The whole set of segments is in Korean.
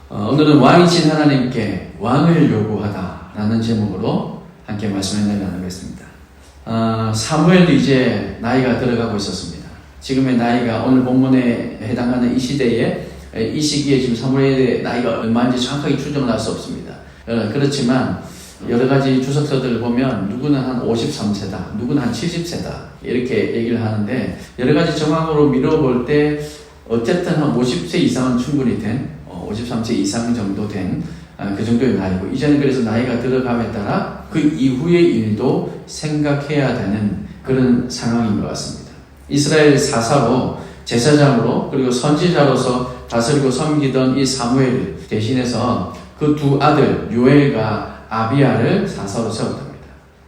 오늘은 왕이신 하나님께 왕을 요구하다라는 제목으로 함께 말씀을 나누겠습니다. 사무엘도 이제 나이가 들어가고 있었습니다. 지금의 나이가 오늘 본문에 해당하는 이 시대에 이 시기에 지금 사무엘의 나이가 얼마인지 정확하게 추정을 할 수 없습니다. 그렇지만 여러 가지 주석서들을 보면 누구는 한 53세다, 누구는 한 70세다 이렇게 얘기를 하는데 여러 가지 정황으로 미뤄볼 때 어쨌든 한 50세 이상은 충분히 된 53세 이상 정도 된 그 정도의 나이고, 이제는 그래서 나이가 들어감에 따라 그 이후의 일도 생각해야 되는 그런 상황인 것 같습니다. 이스라엘 사사로 제사장으로 그리고 선지자로서 다스리고 섬기던 이 사무엘 대신해서 그 두 아들 요엘과 아비야를 사사로 세웠답니다.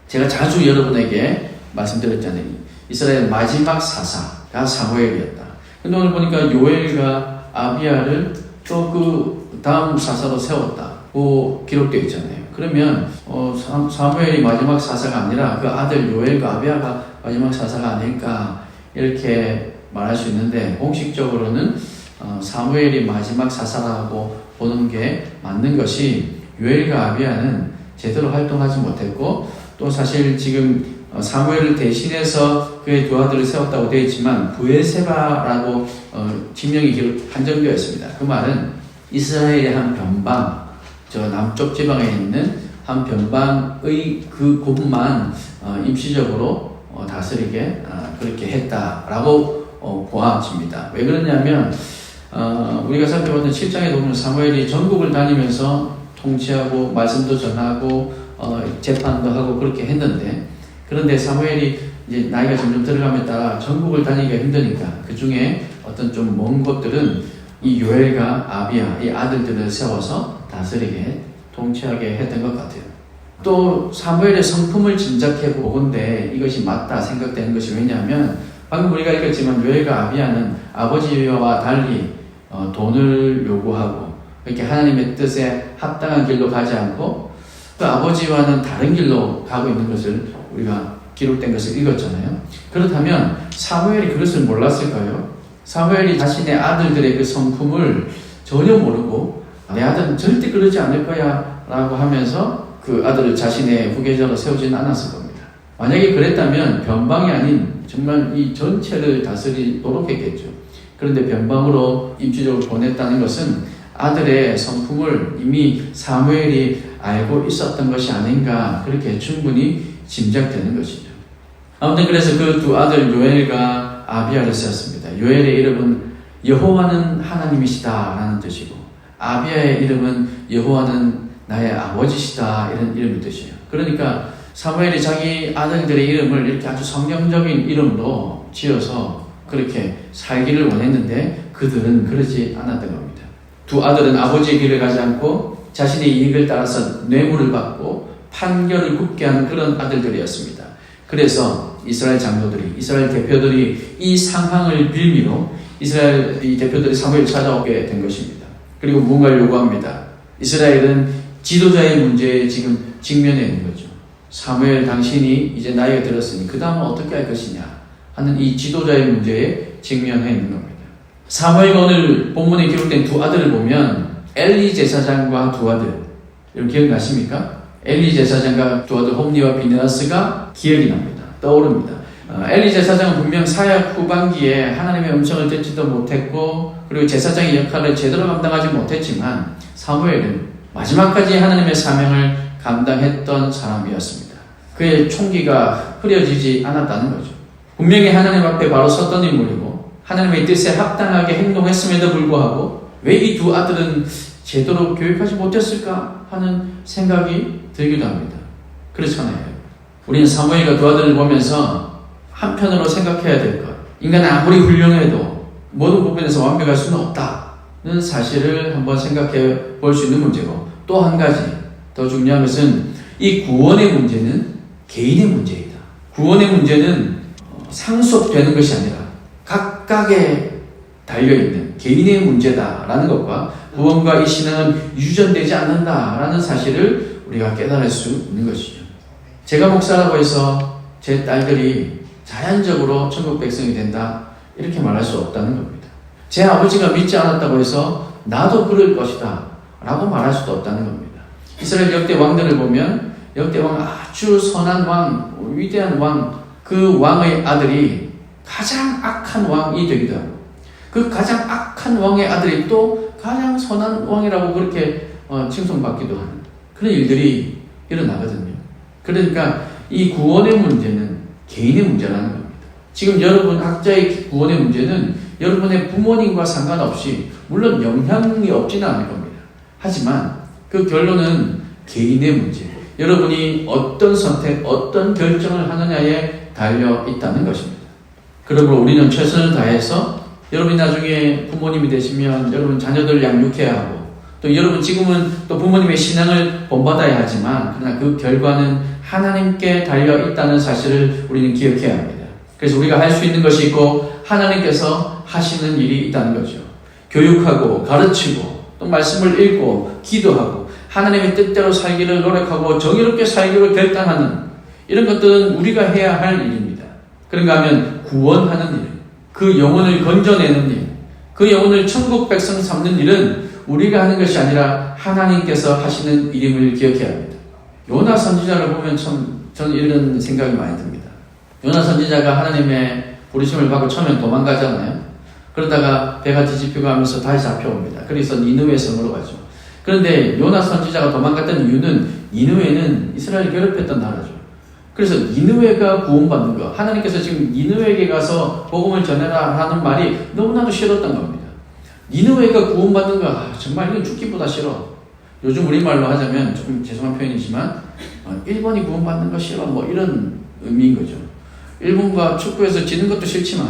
제가 자주 여러분에게 말씀드렸잖아요. 이스라엘 마지막 사사가 사무엘이었다. 근데 오늘 보니까 요엘과 아비야를 또 그 다음 사사로 세웠다고 기록되어 있잖아요. 그러면 사무엘이 마지막 사사가 아니라 그 아들 요엘과 아비야가 마지막 사사가 아닐까 이렇게 말할 수 있는데, 공식적으로는 사무엘이 마지막 사사라고 보는 게 맞는 것이, 요엘과 아비야는 제대로 활동하지 못했고, 또 사실 지금 사무엘을 대신해서 그의 두 아들을 세웠다고 되어 있지만 부에세바라고 지명이 한정되어 있습니다. 그 말은 이스라엘의 한 변방, 저 남쪽 지방에 있는 한 변방의 그 곳만 임시적으로 다스리게 그렇게 했다라고 보아집니다. 왜 그러냐면 우리가 살펴보는 7장에 보면 사무엘이 전국을 다니면서 통치하고 말씀도 전하고 재판도 하고 그렇게 했는데, 그런데 사무엘이 이제 나이가 점점 들어감에 따라 전국을 다니기가 힘드니까 그 중에 어떤 좀 먼 곳들은 이 요엘과 아비야, 이 아들들을 세워서 다스리게 통치하게 했던 것 같아요. 또 사무엘의 성품을 짐작해 보건대 이것이 맞다 생각되는 것이, 왜냐하면 방금 우리가 읽었지만 요엘과 아비야는 아버지와 달리 돈을 요구하고 이렇게 하나님의 뜻에 합당한 길로 가지 않고 그 아버지와는 다른 길로 가고 있는 것을 우리가 기록된 것을 읽었잖아요. 그렇다면 사무엘이 그것을 몰랐을까요? 사무엘이 자신의 아들들의 그 성품을 전혀 모르고 내 아들은 절대 그러지 않을 거야 라고 하면서 그 아들을 자신의 후계자로 세우지는 않았을 겁니다. 만약에 그랬다면 변방이 아닌 정말 이 전체를 다스리도록 했겠죠. 그런데 변방으로 임시적으로 보냈다는 것은 아들의 성품을 이미 사무엘이 알고 있었던 것이 아닌가, 그렇게 충분히 짐작되는 것이죠. 아무튼 그래서 그 두 아들 요엘과 아비야를 세웠습니다. 요엘의 이름은 여호와는 하나님이시다 라는 뜻이고, 아비야의 이름은 여호와는 나의 아버지시다 이런 이름의 뜻이에요. 그러니까 사무엘이 자기 아들들의 이름을 이렇게 아주 성경적인 이름으로 지어서 그렇게 살기를 원했는데 그들은 그러지 않았던 겁니다. 두 아들은 아버지의 길을 가지 않고 자신의 이익을 따라서 뇌물을 받고 판결을 굽게 하는 그런 아들들이었습니다. 그래서 이스라엘 장로들이, 이스라엘 대표들이 이 상황을 빌미로 이스라엘 이 대표들이 사무엘을 찾아오게 된 것입니다. 그리고 무언가를 요구합니다. 이스라엘은 지도자의 문제에 지금 직면해 있는 거죠. 사무엘 당신이 이제 나이가 들었으니 그 다음은 어떻게 할 것이냐 하는 이 지도자의 문제에 직면해 있는 겁니다. 사무엘과 오늘 본문에 기록된 두 아들을 보면 엘리 제사장과 두 아들, 여러분 기억나십니까? 엘리 제사장과 두 아들 홈니와 비느하스가 기억이 납니다. 떠오릅니다. 엘리 제사장은 분명 사역 후반기에 하나님의 음성을 듣지도 못했고 그리고 제사장의 역할을 제대로 감당하지 못했지만, 사무엘은 마지막까지 하나님의 사명을 감당했던 사람이었습니다. 그의 총기가 흐려지지 않았다는 거죠. 분명히 하나님 앞에 바로 섰던 인물이고 하나님의 뜻에 합당하게 행동했음에도 불구하고 왜 이 두 아들은 제대로 교육하지 못했을까 하는 생각이 들기도 합니다. 그렇잖아요. 우리는 사무엘과 두 아들을 보면서 한편으로 생각해야 될 것, 인간은 아무리 훌륭해도 모든 부분에서 완벽할 수는 없다는 사실을 한번 생각해 볼 수 있는 문제고, 또 한 가지 더 중요한 것은 이 구원의 문제는 개인의 문제이다. 구원의 문제는 상속되는 것이 아니라 각각에 달려있는 개인의 문제다라는 것과 구원과 이 신앙은 유전되지 않는다라는 사실을 우리가 깨달을 수 있는 것이죠. 제가 목사라고 해서 제 딸들이 자연적으로 천국 백성이 된다 이렇게 말할 수 없다는 겁니다. 제 아버지가 믿지 않았다고 해서 나도 그럴 것이다 라고 말할 수도 없다는 겁니다. 이스라엘 역대 왕들을 보면 역대 왕 아주 선한 왕, 위대한 왕, 그 왕의 아들이 가장 악한 왕이 되기도 하고 그 가장 악한 왕의 아들이 또 가장 선한 왕이라고 그렇게 칭송받기도 하는 그런 일들이 일어나거든요. 그러니까 이 구원의 문제는 개인의 문제라는 겁니다. 지금 여러분 각자의 구원의 문제는 여러분의 부모님과 상관없이 물론 영향이 없지는 않을 겁니다. 하지만 그 결론은 개인의 문제, 여러분이 어떤 선택, 어떤 결정을 하느냐에 달려 있다는 것입니다. 그러므로 우리는 최선을 다해서 여러분이 나중에 부모님이 되시면 여러분 자녀들을 양육해야 하고 또 여러분 지금은 또 부모님의 신앙을 본받아야 하지만 그러나 그 결과는 하나님께 달려 있다는 사실을 우리는 기억해야 합니다. 그래서 우리가 할 수 있는 것이 있고 하나님께서 하시는 일이 있다는 거죠. 교육하고 가르치고 또 말씀을 읽고 기도하고 하나님의 뜻대로 살기를 노력하고 정의롭게 살기를 결단하는 이런 것들은 우리가 해야 할 일입니다. 그런가 하면 구원하는 일, 그 영혼을 건져내는 일, 그 영혼을 천국 백성 삼는 일은 우리가 하는 것이 아니라 하나님께서 하시는 일임을 기억해야 합니다. 요나 선지자를 보면 참 저는 이런 생각이 많이 듭니다. 요나 선지자가 하나님의 부르심을 받고 처음엔 도망가잖아요. 그러다가 배가 뒤집히고 하면서 다시 잡혀옵니다. 그래서 니느웨 성으로 가죠. 그런데 요나 선지자가 도망갔던 이유는 니느웨는 이스라엘을 괴롭혔던 나라죠. 그래서 니느웨가 구원받는 거, 하나님께서 지금 니느웨에게 가서 복음을 전해라 하는 말이 너무나도 싫었던 겁니다. 니느웨가 구원받는 거 정말 이건 죽기보다 싫어. 요즘 우리말로 하자면 조금 죄송한 표현이지만 일본이 구원받는 거 싫어 뭐 이런 의미인 거죠. 일본과 축구에서 지는 것도 싫지만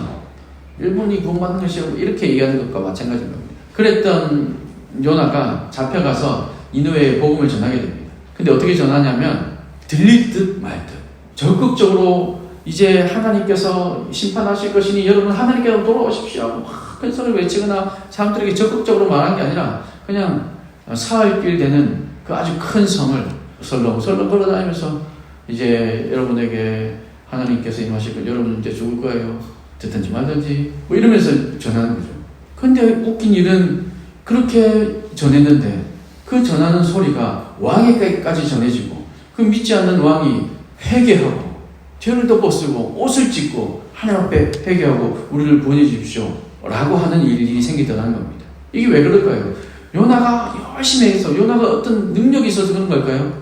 일본이 구원받는 거 싫어 이렇게 얘기하는 것과 마찬가지인 겁니다. 그랬던 요나가 잡혀가서 니느웨에 복음을 전하게 됩니다. 근데 어떻게 전하냐면 들릴 듯 말 듯 적극적으로 이제 하나님께서 심판하실 것이니 여러분 하나님께로 돌아오십시오 하고 막 큰 소리를 외치거나 사람들에게 적극적으로 말한 게 아니라 그냥 사흘길 되는 그 아주 큰 성을 설렁설렁 걸어다니면서 이제 여러분에게 하나님께서 임하실 걸 여러분은 이제 죽을 거예요. 듣든지 말든지 뭐 이러면서 전하는 거죠. 근데 웃긴 일은 그렇게 전했는데 그 전하는 소리가 왕에게까지 전해지고 그 믿지 않는 왕이 회개하고 죄를 덮어쓰고 옷을 찢고 하나님 앞에 회개하고 우리를 구원해 주십시오 라고 하는 일이 생기더라는 겁니다. 이게 왜 그럴까요? 요나가 열심히 해서 요나가 어떤 능력이 있어서 그런 걸까요?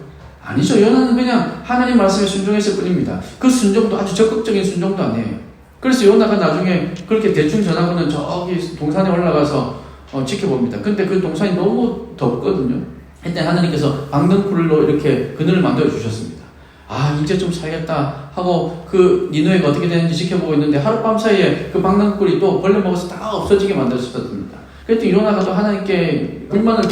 아니죠. 요나는 그냥 하나님 말씀에 순종했을 뿐입니다. 그 순종도 아주 적극적인 순종도 아니에요. 그래서 요나가 나중에 그렇게 대충 전하고는 저기 동산에 올라가서 지켜봅니다. 근데 그 동산이 너무 덥거든요. 그때 하나님께서 방등불로 이렇게 그늘을 만들어 주셨습니다. 아 이제 좀 살겠다 하고 그 니느웨가 어떻게 되는지 지켜보고 있는데 하룻밤 사이에 그 방랑불이 또 벌레 먹어서 다 없어지게 만들어졌습니다. 그랬더니 요나가 또 하나님께 불만을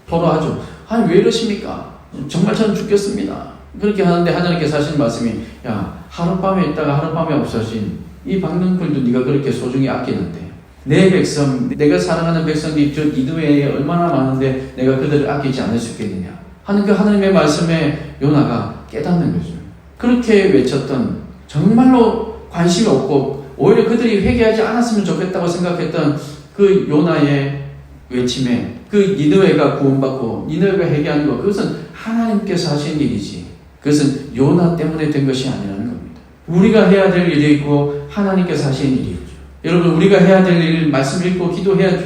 토로하죠. 아니 왜 이러십니까? 정말 저는 죽겠습니다. 그렇게 하는데 하나님께서 하시는 말씀이 야 하룻밤에 있다가 하룻밤에 없어진 이 방랑불도 네가 그렇게 소중히 아끼는데 내 백성 내가 사랑하는 백성들이 저 니느웨에 얼마나 많은데 내가 그들을 아끼지 않을 수 있겠느냐 하는 그 하나님의 말씀에 요나가 깨닫는 거죠. 그렇게 외쳤던 정말로 관심이 없고 오히려 그들이 회개하지 않았으면 좋겠다고 생각했던 그 요나의 외침에 그 니느웨가 구원받고 니느웨가 회개하는 것 그것은 하나님께서 하신 일이지 그것은 요나 때문에 된 것이 아니라는 겁니다. 우리가 해야 될 일이 있고 하나님께서 하신 일이죠. 여러분 우리가 해야 될 일 말씀 읽고 기도해야죠.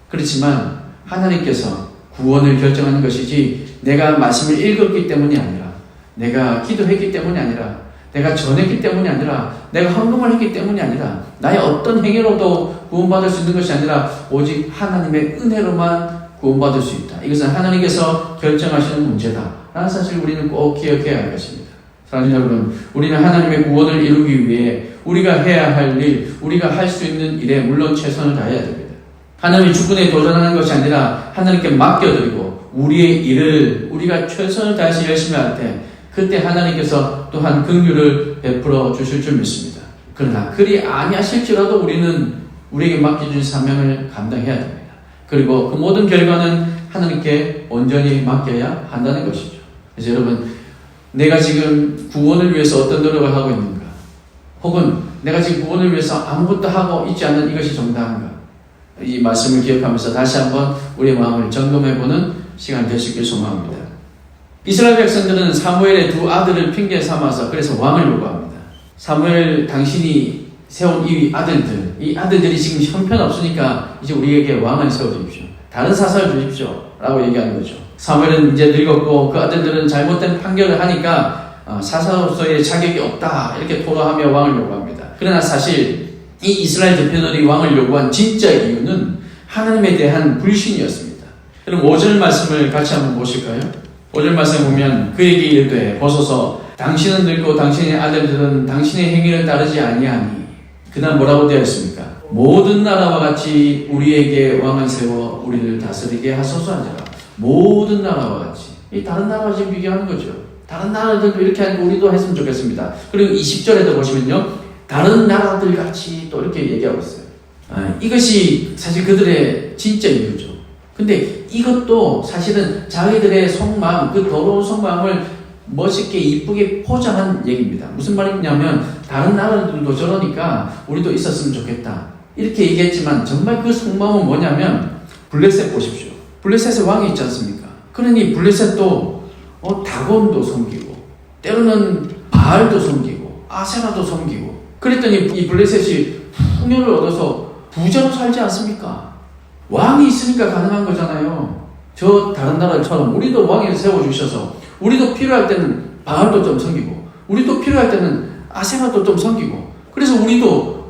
그렇지만 하나님께서 구원을 결정하는 것이지 내가 말씀을 읽었기 때문이 아니라 내가 기도했기 때문이 아니라 내가 전했기 때문이 아니라 내가 헌금을 했기 때문이 아니라 나의 어떤 행위로도 구원받을 수 있는 것이 아니라 오직 하나님의 은혜로만 구원받을 수 있다. 이것은 하나님께서 결정하시는 문제다 라는 사실을 우리는 꼭 기억해야 할 것입니다. 사랑하는 여러분, 우리는 하나님의 구원을 이루기 위해 우리가 해야 할 일, 우리가 할 수 있는 일에 물론 최선을 다해야 됩니다. 하나님의 주권에 도전하는 것이 아니라 하나님께 맡겨드리고 우리의 일을 우리가 최선을 다해서 열심히 할 때 그때 하나님께서 또한 긍휼을 베풀어 주실 줄 믿습니다. 그러나 그리 아니하실지라도 우리는 우리에게 맡겨준 사명을 감당해야 됩니다. 그리고 그 모든 결과는 하나님께 온전히 맡겨야 한다는 것이죠. 그래서 여러분 내가 지금 구원을 위해서 어떤 노력을 하고 있는가 혹은 내가 지금 구원을 위해서 아무것도 하고 있지 않는 이것이 정당한가 이 말씀을 기억하면서 다시 한번 우리의 마음을 점검해보는 시간 될 수 있길 소망합니다. 이스라엘 백성들은 사무엘의 두 아들을 핑계 삼아서 그래서 왕을 요구합니다. 사무엘 당신이 세운 이 아들들이 지금 형편없으니까 이제 우리에게 왕을 세워주십시오. 다른 사사를 주십시오. 라고 얘기하는 거죠. 사무엘은 이제 늙었고 그 아들들은 잘못된 판결을 하니까 사사로서의 자격이 없다 이렇게 토로하며 왕을 요구합니다. 그러나 사실 이 이스라엘 대표들이 왕을 요구한 진짜 이유는 하나님에 대한 불신이었습니다. 그럼 5절 말씀을 같이 한번 보실까요? 5절 말씀에 보면 그에게 이르되 보소서 당신은 늙고 당신의 아들들은 당신의 행위를 따르지 아니하니 그 다음 뭐라고 되어 있습니까? 모든 나라와 같이 우리에게 왕을 세워 우리를 다스리게 하소서 하니라. 모든 나라와 같이. 이 다른 나라와 지금 비교하는 거죠. 다른 나라들도 이렇게 하니까 우리도 했으면 좋겠습니다. 그리고 20절에도 보시면요. 다른 나라들 같이 또 이렇게 얘기하고 있어요. 이것이 사실 그들의 진짜 이유죠. 근데 이것도 사실은 자기들의 속마음, 그 더러운 속마음을 멋있게 이쁘게 포장한 얘기입니다. 무슨 말이냐면 다른 나라들도 저러니까 우리도 있었으면 좋겠다. 이렇게 얘기했지만 정말 그 속마음은 뭐냐면 블레셋 보십시오. 블레셋의 왕이 있지 않습니까? 그러니 블레셋도 다곤도 섬기고 때로는 바알도 섬기고 아세라도 섬기고 그랬더니 이 블레셋이 풍요를 얻어서 부자로 살지 않습니까? 왕이 있으니까 가능한 거잖아요. 저 다른 나라처럼 우리도 왕을 세워주셔서 우리도 필요할 때는 바알도 좀 섬기고 우리도 필요할 때는 아세라도 좀 섬기고 그래서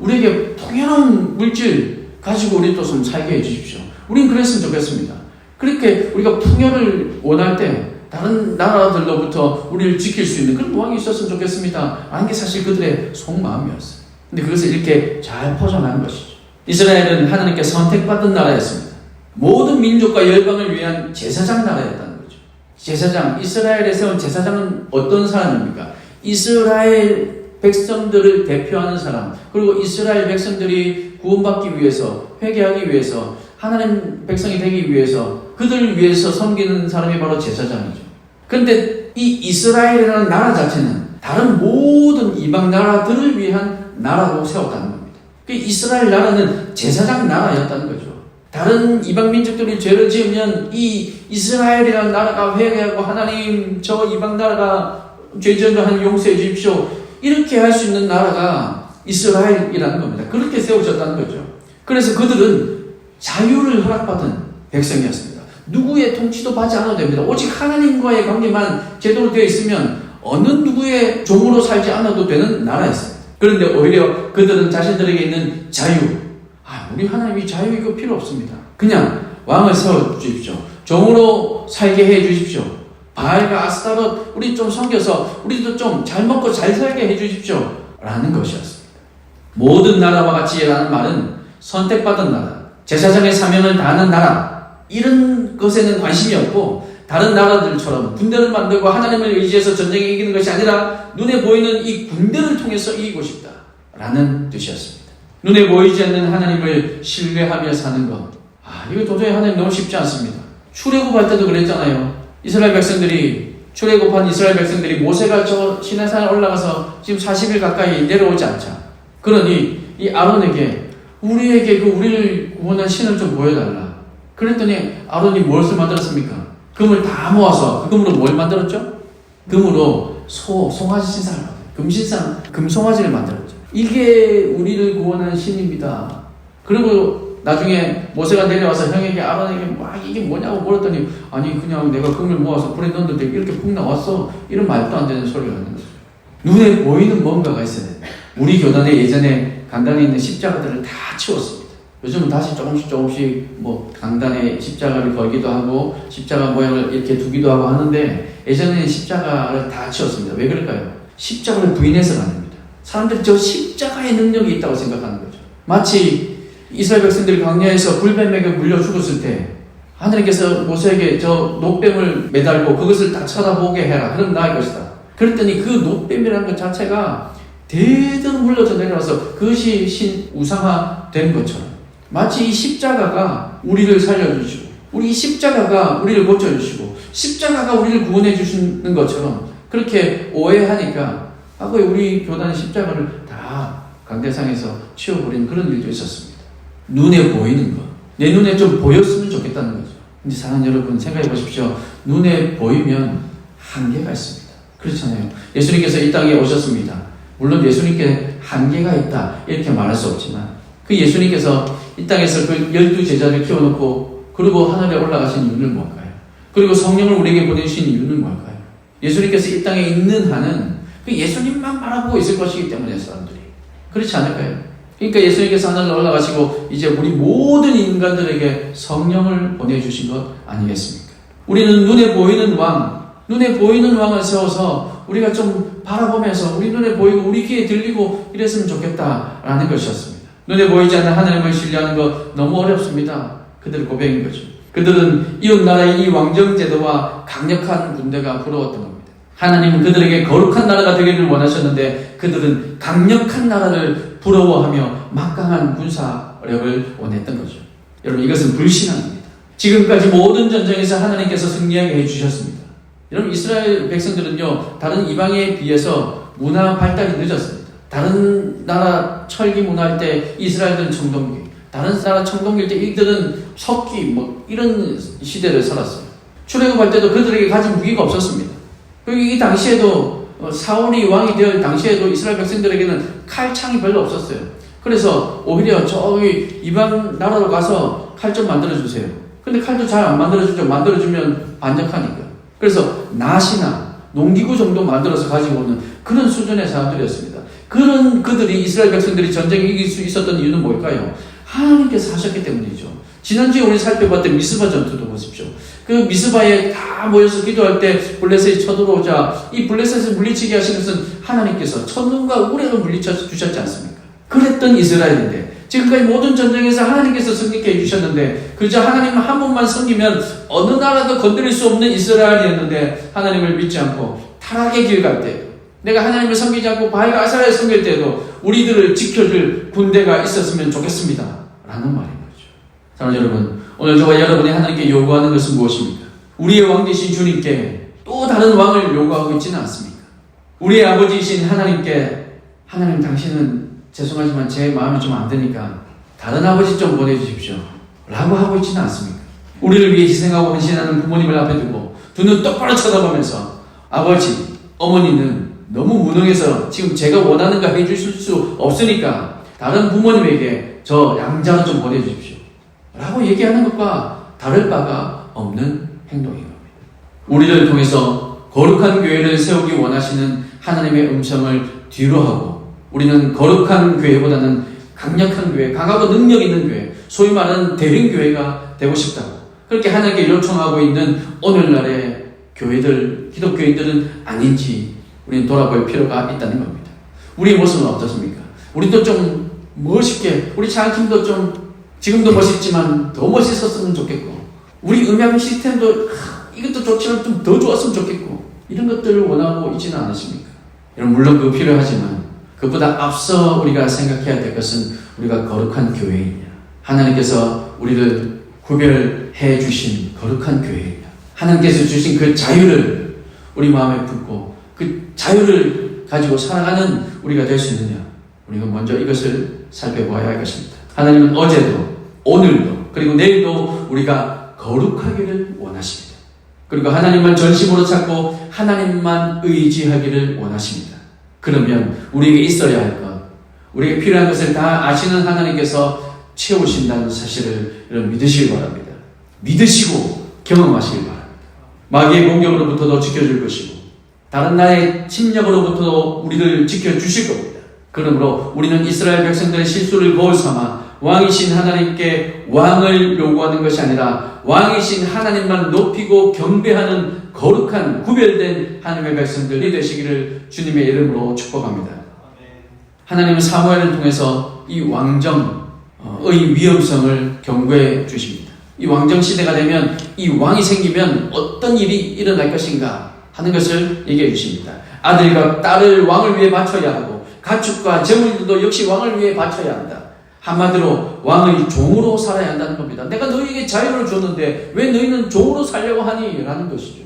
우리에게 풍요로운 물질 가지고 우리도 좀 살게 해주십시오. 우린 그랬으면 좋겠습니다. 그렇게 우리가 풍요를 원할 때 다른 나라들로부터 우리를 지킬 수 있는 그런 왕이 있었으면 좋겠습니다. 라는 게 사실 그들의 속마음이었어요. 근데 그것을 이렇게 잘 포장한 것이죠. 이스라엘은 하나님께 선택받은 나라였습니다. 모든 민족과 열방을 위한 제사장 나라였다는 거죠. 제사장, 이스라엘에 세운 제사장은 어떤 사람입니까? 이스라엘 백성들을 대표하는 사람, 그리고 이스라엘 백성들이 구원받기 위해서, 회개하기 위해서, 하나님 백성이 되기 위해서, 그들을 위해서 섬기는 사람이 바로 제사장이죠. 그런데 이 이스라엘이라는 나라 자체는 다른 모든 이방 나라들을 위한 나라로 세웠다는 겁니다. 이스라엘 나라는 제사장 나라였다는 거죠. 다른 이방 민족들이 죄를 지으면 이 이스라엘이라는 나라가 회개하고 하나님 저 이방 나라가 죄 지은 거 하나님 용서해 주십시오. 이렇게 할 수 있는 나라가 이스라엘이라는 겁니다. 그렇게 세우셨다는 거죠. 그래서 그들은 자유를 허락받은 백성이었습니다. 누구의 통치도 받지 않아도 됩니다. 오직 하나님과의 관계만 제대로 되어 있으면 어느 누구의 종으로 살지 않아도 되는 나라였습니다. 그런데 오히려 그들은 자신들에게 있는 자유, 우리 하나님이 자유 이거 필요 없습니다. 그냥 왕을 세워주십시오. 종으로 살게 해주십시오. 바알과 아스타롯 우리 좀 섬겨서 우리도 좀 잘 먹고 잘 살게 해주십시오. 라는 것이었습니다. 모든 나라와 같이라는 말은 선택받은 나라, 제사장의 사명을 다하는 나라, 이런 것에는 관심이 없고 다른 나라들처럼 군대를 만들고 하나님을 의지해서 전쟁에 이기는 것이 아니라 눈에 보이는 이 군대를 통해서 이기고 싶다 라는 뜻이었습니다. 눈에 보이지 않는 하나님을 신뢰하며 사는 것, 이거 도저히 하나님 너무 쉽지 않습니다. 출애굽할 때도 그랬잖아요. 이스라엘 백성들이 출애굽한 이스라엘 백성들이 모세가 저 시내산에 올라가서 지금 40일 가까이 내려오지 않자. 그러니 이 아론에게 우리에게 우리를 구원한 신을 좀 보여달라. 그랬더니 아론이 무엇을 만들었습니까? 금을 다 모아서 그 금으로 뭘 만들었죠? 금으로 송아지 신상을 만들었죠. 금신상, 금송아지를 만들었죠. 이게 우리를 구원한 신입니다. 그리고 나중에 모세가 내려와서 형에게 아론에게 이게 뭐냐고 물었더니 아니 그냥 내가 금을 모아서 불에 넣었는데 이렇게 푹 나왔어. 이런 말도 안 되는 소리를 하는 거죠. 눈에 보이는 뭔가가 있어야 돼. 우리 교단에 예전에 강단에 있는 십자가들을 다 치웠습니다. 요즘은 다시 조금씩 강단에 십자가를 걸기도 하고 십자가 모양을 이렇게 두기도 하고 하는데 예전에는 십자가를 다 치웠습니다. 왜 그럴까요? 십자가를 부인해서가 아닙니다. 사람들이 저 십자가의 능력이 있다고 생각하는 거죠. 마치 이스라엘 백성들이 광야에서 불뱀에게 물려 죽었을 때 하나님께서 모세에게 저 노뱀을 매달고 그것을 다 쳐다보게 해라. 그럼 나의 것이다. 그랬더니 그 노뱀이라는 것 자체가 대대로 물려져 내려와서 그것이 우상화된 것처럼 마치 이 십자가가 우리를 살려주시고 우리 십자가가 우리를 고쳐주시고 십자가가 우리를 구원해 주시는 것처럼 그렇게 오해하니까 우리 교단의 십자가를 다 강대상에서 치워버린 그런 일도 있었습니다. 눈에 보이는 것, 내 눈에 좀 보였으면 좋겠다는 거죠. 근데 사랑하는 여러분, 생각해 보십시오. 눈에 보이면 한계가 있습니다. 그렇잖아요. 예수님께서 이 땅에 오셨습니다. 물론 예수님께 한계가 있다 이렇게 말할 수 없지만, 그 예수님께서 이 땅에서 그 12제자를 키워놓고 그리고 하늘에 올라가신 이유는 뭘까요? 그리고 성령을 우리에게 보내주신 이유는 뭘까요? 예수님께서 이 땅에 있는 한은 그 예수님만 바라보고 있을 것이기 때문에 사람들이. 그렇지 않을까요? 그러니까 예수님께서 하늘로 올라가시고 이제 우리 모든 인간들에게 성령을 보내주신 것 아니겠습니까? 우리는 눈에 보이는 왕을 세워서 우리가 좀 바라보면서 우리 눈에 보이고 우리 귀에 들리고 이랬으면 좋겠다라는 것이었습니다. 눈에 보이지 않는 하나님을 신뢰하는 것 너무 어렵습니다. 그들의 고백인 거죠. 그들은 이웃나라의 이 왕정제도와 강력한 군대가 부러웠던 겁니다. 하나님은 그들에게 거룩한 나라가 되기를 원하셨는데 그들은 강력한 나라를 부러워하며 막강한 군사력을 원했던 거죠. 여러분, 이것은 불신앙입니다. 지금까지 모든 전쟁에서 하나님께서 승리하게 해주셨습니다. 여러분, 이스라엘 백성들은요, 다른 이방에 비해서 문화 발달이 늦었습니다. 다른 나라 철기 문화일 때 이스라엘들은 청동기, 다른 나라 청동기일 때 이들은 석기, 이런 시대를 살았어요. 출애굽할 때도 그들에게 가진 무기가 없었습니다. 그리고 이 당시에도 사울이 왕이 될 당시에도 이스라엘 백성들에게는 칼창이 별로 없었어요. 그래서 오히려 저기 이방 나라로 가서 칼 좀 만들어주세요. 근데 칼도 잘 안 만들어주죠. 만들어주면 반역하니까. 그래서 낫이나 농기구 정도 만들어서 가지고 오는 그런 수준의 사람들이었습니다. 그런 그들이 이스라엘 백성들이 전쟁에 이길 수 있었던 이유는 뭘까요? 하나님께서 하셨기 때문이죠. 지난주에 우리 살펴봤던 미스바 전투도 보십시오. 그 미스바에 다 모여서 기도할 때 블레셋이 쳐들어오자 이 블레셋을 물리치게 하신 것은 하나님께서 천눈과 우레로 물리쳐 주셨지 않습니까? 그랬던 이스라엘인데 지금까지 모든 전쟁에서 하나님께서 승리케 해주셨는데 그저 하나님 한 분만 섬기면 어느 나라도 건드릴 수 없는 이스라엘이었는데 하나님을 믿지 않고 타락의 길 갈 때도 내가 하나님을 섬기지 않고 바알과 아세라를 섬길 때도 우리들을 지켜줄 군대가 있었으면 좋겠습니다 라는 말인 거죠. 사랑하는 여러분, 오늘 저와 여러분이 하나님께 요구하는 것은 무엇입니까? 우리의 왕 되신 주님께 또 다른 왕을 요구하고 있지는 않습니까? 우리의 아버지이신 하나님께 하나님 당신은 죄송하지만 제 마음이 좀 안 드니까 다른 아버지 좀 보내주십시오 라고 하고 있지는 않습니까? 우리를 위해 희생하고 헌신하는 부모님을 앞에 두고 두 눈 똑바로 쳐다보면서 아버지, 어머니는 너무 무능해서 지금 제가 원하는 거 해주실 수 없으니까 다른 부모님에게 저 양자로 좀 보내주십시오 라고 얘기하는 것과 다를 바가 없는 행동인 겁니다. 우리를 통해서 거룩한 교회를 세우기 원하시는 하나님의 음성을 뒤로하고 우리는 거룩한 교회보다는 강력한 교회, 강하고 능력 있는 교회, 소위 말하는 대림교회가 되고 싶다고 그렇게 하나님께 요청하고 있는 오늘날의 교회들, 기독교인들은 아닌지 우리는 돌아볼 필요가 있다는 겁니다. 우리의 모습은 어떻습니까? 우리도 좀 멋있게, 우리 찬양팀도 좀 지금도 멋있지만 더 멋있었으면 좋겠고 우리 음향 시스템도 이것도 좋지만 좀 더 좋았으면 좋겠고 이런 것들을 원하고 있지는 않으십니까? 여러분, 물론 그거 필요하지만 그보다 앞서 우리가 생각해야 될 것은 우리가 거룩한 교회이냐, 하나님께서 우리를 구별해 주신 거룩한 교회이냐, 하나님께서 주신 그 자유를 우리 마음에 품고 그 자유를 가지고 살아가는 우리가 될 수 있느냐, 우리가 먼저 이것을 살펴보아야 할 것입니다. 하나님은 어제도 오늘도 그리고 내일도 우리가 거룩하기를 원하십니다. 그리고 하나님만 전심으로 찾고 하나님만 의지하기를 원하십니다. 그러면 우리에게 있어야 할 것, 우리에게 필요한 것을 다 아시는 하나님께서 채우신다는 사실을 믿으시기 바랍니다. 믿으시고 경험하시기 바랍니다. 마귀의 공격으로부터도 지켜줄 것이고 다른 나라의 침략으로부터도 우리를 지켜주실 겁니다. 그러므로 우리는 이스라엘 백성들의 실수를 거울 삼아 왕이신 하나님께 왕을 요구하는 것이 아니라 왕이신 하나님만 높이고 경배하는 거룩한 구별된 하나님의 백성들이 되시기를 주님의 이름으로 축복합니다. 하나님은 사무엘을 통해서 이 왕정의 위험성을 경고해 주십니다. 이 왕정 시대가 되면 이 왕이 생기면 어떤 일이 일어날 것인가 하는 것을 얘기해 주십니다. 아들과 딸을 왕을 위해 바쳐야 하고 가축과 재물들도 역시 왕을 위해 바쳐야 한다. 한마디로 왕의 종으로 살아야 한다는 겁니다. 내가 너희에게 자유를 줬는데 왜 너희는 종으로 살려고 하니? 라는 것이죠.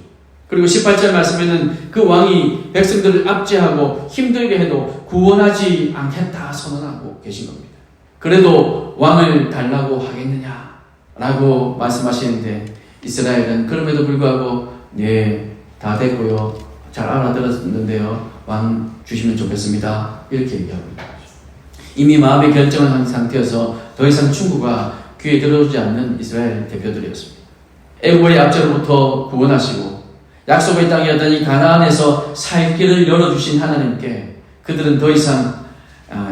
그리고 18절 말씀에는 그 왕이 백성들을 압제하고 힘들게 해도 구원하지 않겠다 선언하고 계신 겁니다. 그래도 왕을 달라고 하겠느냐? 라고 말씀하시는데 이스라엘은 그럼에도 불구하고 네, 다 됐고요. 잘 알아들었는데요. 왕 주시면 좋겠습니다. 이렇게 얘기하고 있는 거죠. 이미 마음의 결정을 한 상태여서 더 이상 충고가 귀에 들어오지 않는 이스라엘 대표들이었습니다. 애국의 압제로부터 구원하시고 약속의 땅이었던 이 가나안에서 살 길을 열어주신 하나님께 그들은 더 이상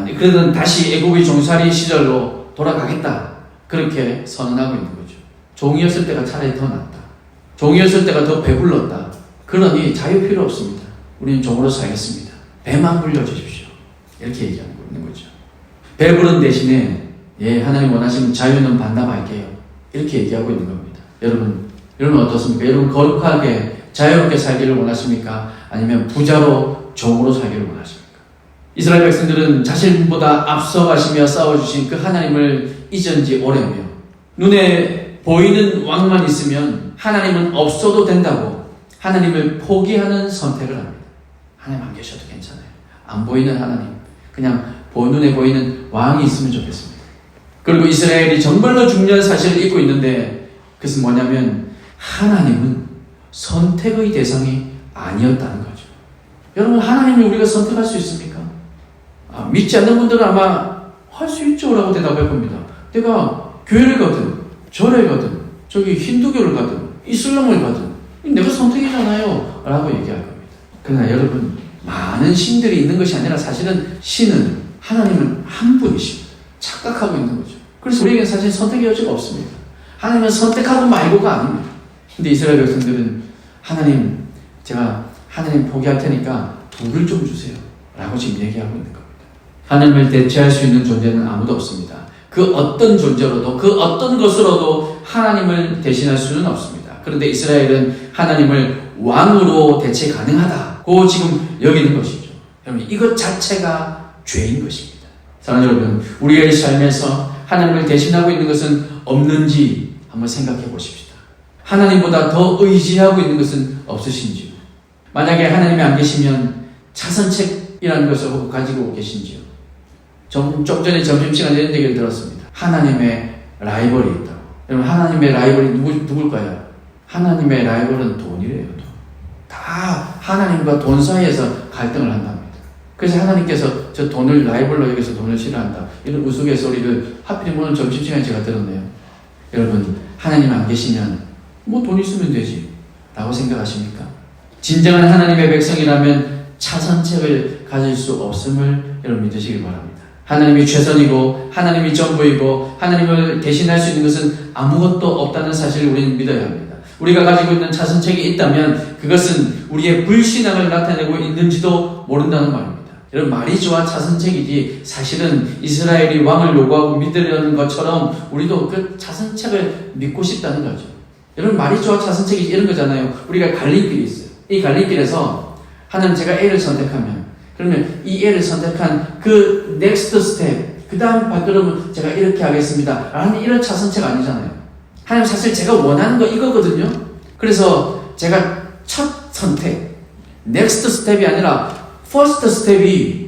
그들은 다시 애국의 종살이 시절로 돌아가겠다. 그렇게 선언하고 있는 거죠. 종이었을 때가 차라리 더 낫다. 종이었을 때가 더 배불렀다. 그러니 자유 필요 없습니다. 우리는 종으로 살겠습니다. 배만 불려주십시오. 이렇게 얘기하고 있는 거죠. 배부른 대신에 하나님 원하시면 자유는 반납할게요. 이렇게 얘기하고 있는 겁니다. 여러분 어떻습니까? 여러분 거룩하게 자유롭게 살기를 원하십니까? 아니면 부자로 종으로 살기를 원하십니까? 이스라엘 백성들은 자신보다 앞서가시며 싸워주신 그 하나님을 잊은 지 오래며 눈에 보이는 왕만 있으면 하나님은 없어도 된다고 하나님을 포기하는 선택을 합니다. 하나님 안 계셔도 괜찮아요. 안 보이는 하나님, 그냥 눈에 보이는 왕이 있으면 좋겠습니다. 그리고 이스라엘이 정말로 중요한 사실을 잊고 있는데 그것은 뭐냐면 하나님은 선택의 대상이 아니었다는 거죠. 여러분, 하나님을 우리가 선택할 수 있습니까? 믿지 않는 분들은 아마 할 수 있죠 라고 대답할 겁니다. 내가 교회를 가든 절에 가든 저기 힌두교를 가든 이슬람을 가든 내가 선택이잖아요 라고 얘기할 겁니다. 그러나 여러분, 많은 신들이 있는 것이 아니라 사실은 신은 하나님은 한 분이십니다. 착각하고 있는 거죠. 그래서 우리에게는 사실 선택의 여지가 없습니다. 하나님은 선택하고 말고가 아닙니다. 근데 이스라엘 백성들은 하나님, 제가 하나님 포기할 테니까 불을 좀 주세요 라고 지금 얘기하고 있는 겁니다. 하나님을 대체할 수 있는 존재는 아무도 없습니다. 그 어떤 존재로도 그 어떤 것으로도 하나님을 대신할 수는 없습니다. 그런데 이스라엘은 하나님을 왕으로 대체 가능하다고 지금 여기는 것이죠. 여러분, 이것 자체가 죄인 것입니다. 사랑하는 여러분, 우리의 삶에서 하나님을 대신하고 있는 것은 없는지 한번 생각해 보십시다. 하나님보다 더 의지하고 있는 것은 없으신지요? 만약에 하나님이 안 계시면 차선책이라는 것을 혹 가지고 계신지요? 좀 전에 점심시간에 이런 얘기를 들었습니다. 하나님의 라이벌이 있다고. 여러분, 하나님의 라이벌이 누굴까요? 하나님의 라이벌은 돈이래요. 돈. 다 하나님과 돈 사이에서 갈등을 한답니다. 그래서 하나님께서 저 돈을 라이벌로 여기서 돈을 싫어한다. 이런 우스갯소리를 하필이면 오늘 점심시간에 제가 들었네요. 여러분, 하나님 안 계시면 뭐 돈 있으면 되지 라고 생각하십니까? 진정한 하나님의 백성이라면 차선책을 가질 수 없음을 여러분 믿으시길 바랍니다. 하나님이 최선이고 하나님이 전부이고 하나님을 대신할 수 있는 것은 아무것도 없다는 사실을 우리는 믿어야 합니다. 우리가 가지고 있는 차선책이 있다면 그것은 우리의 불신앙을 나타내고 있는지도 모른다는 말입니다. 여러분, 말이 좋아 차선책이지 사실은 이스라엘이 왕을 요구하고 믿으려는 것처럼 우리도 그 차선책을 믿고 싶다는 거죠. 여러분, 말이 좋아 차선책이지 이런 거잖아요. 우리가 갈림길이 있어요. 이 갈림길에서 하나님, 제가 A를 선택하면 그러면 이 A를 선택한 그 넥스트 스텝, 그 다음 발걸음은 제가 이렇게 하겠습니다 라는 이런 차선책 아니잖아요. 하나님, 사실 제가 원하는 거 이거거든요. 그래서 제가 첫 선택, 넥스트 스텝이 아니라 퍼스트 스텝이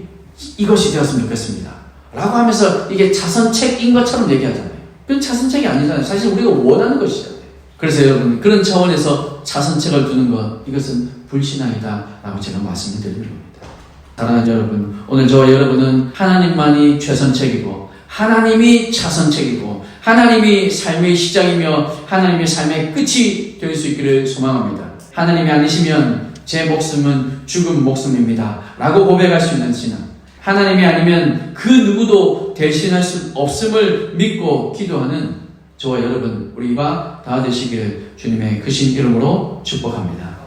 이것이 되었으면 좋겠습니다 라고 하면서 이게 차선책인 것처럼 얘기하잖아요. 그건 차선책이 아니잖아요. 사실 우리가 원하는 것이잖아요. 그래서 여러분, 그런 차원에서 차선책을 두는 것, 이것은 불신앙이다 라고 제가 말씀을 드리는 겁니다. 사랑하는 여러분, 오늘 저와 여러분은 하나님만이 최선책이고 하나님이 차선책이고 하나님이 삶의 시작이며 하나님의 삶의 끝이 될 수 있기를 소망합니다. 하나님이 아니시면 제 목숨은 죽은 목숨입니다 라고 고백할 수 있는 신앙, 하나님이 아니면 그 누구도 대신할 수 없음을 믿고 기도하는 저와 여러분, 우리가 다 되시기를 주님의 크신 이름으로 축복합니다.